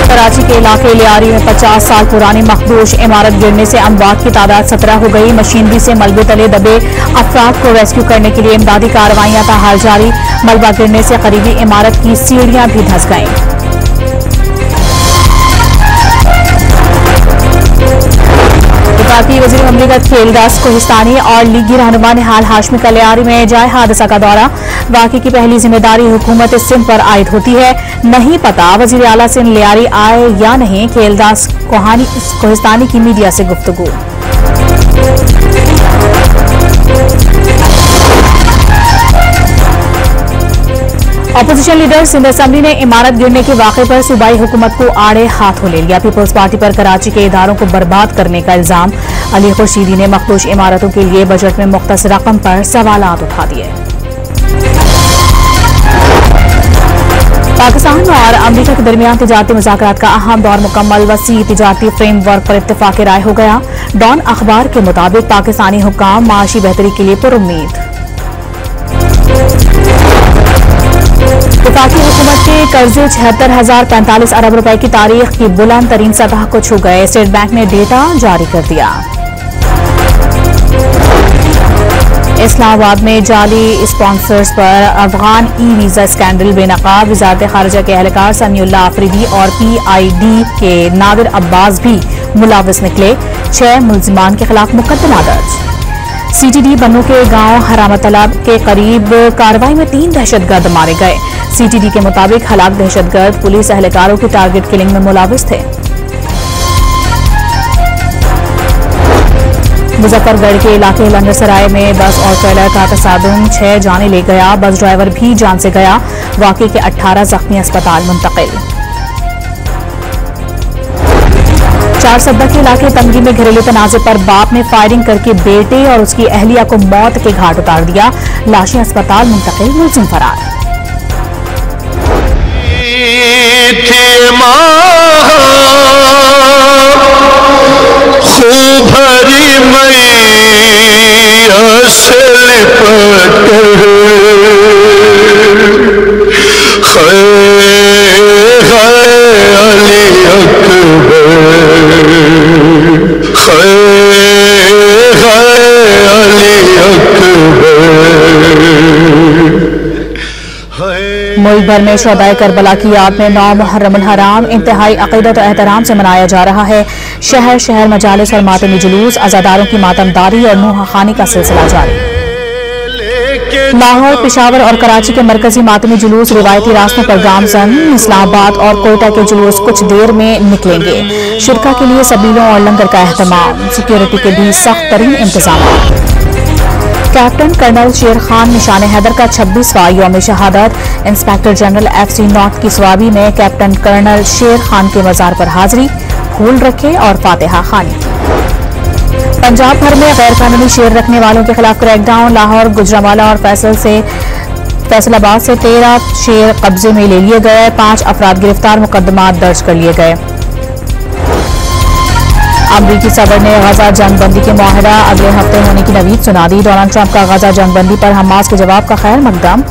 कराची के इलाके लियारी में 50 साल पुरानी मखदूश इमारत गिरने से अमवात की तादाद 17 हो गई। मशीनरी से मलबे तले दबे अफराद को रेस्क्यू करने के लिए इमदादी कार्रवाइयां ताहाल जारी। मलबा गिरने से करीबी इमारत की सीढ़ियां भी धंस गईं। वज़ीर ममलिकत खेलदास कोहिस्तानी और लीगी रहनुमा ने हाल हाशमी का लियारी में जाए हादसा का दौरा। वाक़े की पहली जिम्मेदारी हुकूमत सिंध पर आयद होती है। नहीं पता वज़ीर आला सिंध लियारी आए या नहीं। खेलदास कोहिस्तानी की मीडिया से गुफ्तगू। अपोजिशन लीडर सिंध असेंबली ने इमारत गिरने के वाक़े पर सूबाई हुकूमत को आड़े हाथों ले लिया। पीपल्स पार्टी पर कराची के इदारों को बर्बाद करने का इल्जाम। अली खुर्शीदी ने मखदूश इमारतों के लिए बजट में मुख्तस रकम पर सवालात उठा दिए। पाकिस्तान और अमरीका के दरमियान तिजारती मुज़ाकरात का अहम दौर मुकम्मल। वसी तिजारती फ्रेमवर्क पर इत्तेफाक राय हो गया। डॉन अखबार के मुताबिक पाकिस्तानी हुक्काम माशी बेहतरी के लिए पुरुम्मीद। वफाकी हुकूमत के कर्जे 76,045 अरब रुपए की तारीख की बुलंद तरीन सतह को छू गए। स्टेट बैंक ने डेटा जारी कर दिया। इस्लामाबाद में जाली स्पॉन्सर्स पर अफगान ई वीजा स्कैंडल बेनकाब। वज़ारत खारिजा के एहलकार समीउल्लाह आफरीदी और PID के नादिर अब्बास भी मुलव्वस निकले। 6 मुल्जिमान के खिलाफ मुकदमा दर्ज। CTD बन्नू के गांव हरामत तालाब के करीब कार्रवाई में 3 दहशतगर्द मारे गए। CTD के मुताबिक हलाक दहशतगर्द पुलिस एहलकारों की टारगेट किलिंग में मुलव्वस थे। मुजफ्फरगढ़ के इलाके लंदरसराय में बस और ट्रेलर का तसादुम 6 जाने ले गया। बस ड्राइवर भी जान से गया। वाक़े के 18 जख्मी अस्पताल मुंतकिल। 4 सद्दा के इलाके तंगी में घरेलू तनाज़े पर बाप ने फायरिंग करके बेटे और उसकी अहलिया को मौत के घाट उतार दिया। लाशें अस्पताल मुंतकिल, मुलजिम फरार। मुल्क भर में शोहदाए करबला की याद में 9 मुहर्रमुल हराम इंतहाई अक़ीदत और एहतराम से मनाया जा रहा है। शहर शहर मजालिस और मातमी जुलूस, अज़ादारों की मातमदारी और नूह खानी का सिलसिला जारी। लाहौर, पेशावर और कराची के मरकजी मातमी जुलूस रिवायती रास्तों पर गामजन। इस्लामाबाद और कोयटा के जुलूस कुछ देर में निकलेंगे। शिरका के लिए सबीलों और लंगर का एहतमाम। सिक्योरिटी के भी सख्त तरीन इंतजाम। कैप्टन कर्नल शेर खान निशान हैदर का 26वां यौम शहादत। इंस्पेक्टर जनरल FC नॉर्थ की स्वाबी में कैप्टन कर्नल शेर खान के मजार पर हाजिरी, फूल रखे और फातिहा खानी। पंजाब भर में गैर कानूनी शेर रखने वालों के खिलाफ क्रैकडाउन। लाहौर, गुजरांवाला और फैसलाबाद से 13 शेर कब्जे में ले लिए गए। 5 अफराद गिरफ्तार, मुकदमा दर्ज कर लिए गए। अमरीकी सदर ने गजा जंगबंदी के मुआहदा अगले हफ्ते होने की नवीद सुना दी। डोनाल्ड ट्रंप का गजा जंगबंदी पर हमास के जवाब का खैर मकदम।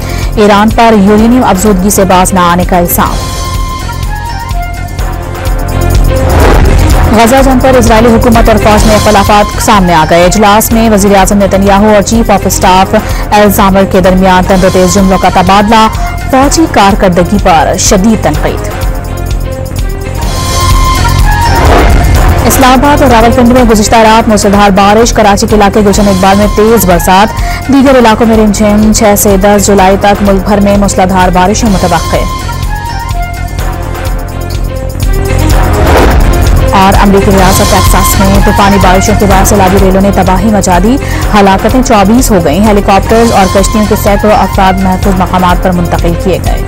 ईरान पर यूरेनियम अफजूदगी से बाज न आने का इल्जाम। गजा जंग पर इजरायली हुकूमत और फौज में इख्तिलाफात सामने आ गए। इजलास में वज़ीर आज़म नेतन्याहू और चीफ ऑफ स्टाफ एल-ज़ामर के दरमियान तंदोतेज जुमलों का तबादला। फौजी कारकर्दगी पर शदीद तनकीद। इस्लामाबाद और रावलपिंडी में गुज़िश्ता रात मूसलाधार बारिश। कराची के इलाके गुलशन इकबाल में तेज बरसात। दीगर इलाकों में रिमझिम। 6 से 10 जुलाई तक मुल्क भर में मूसलाधार बारिशें मुतवक्के। और अमरीकी रियासत टेक्सास में तूफानी बारिशों के बाद सैलाबी रेलों ने तबाही मचा दी। हलाकतें 24 हो गई। हेलीकॉप्टर्स और कश्तियों के सैकड़ों अफराद महफूज मकामात पर मुंतकिल किए गए।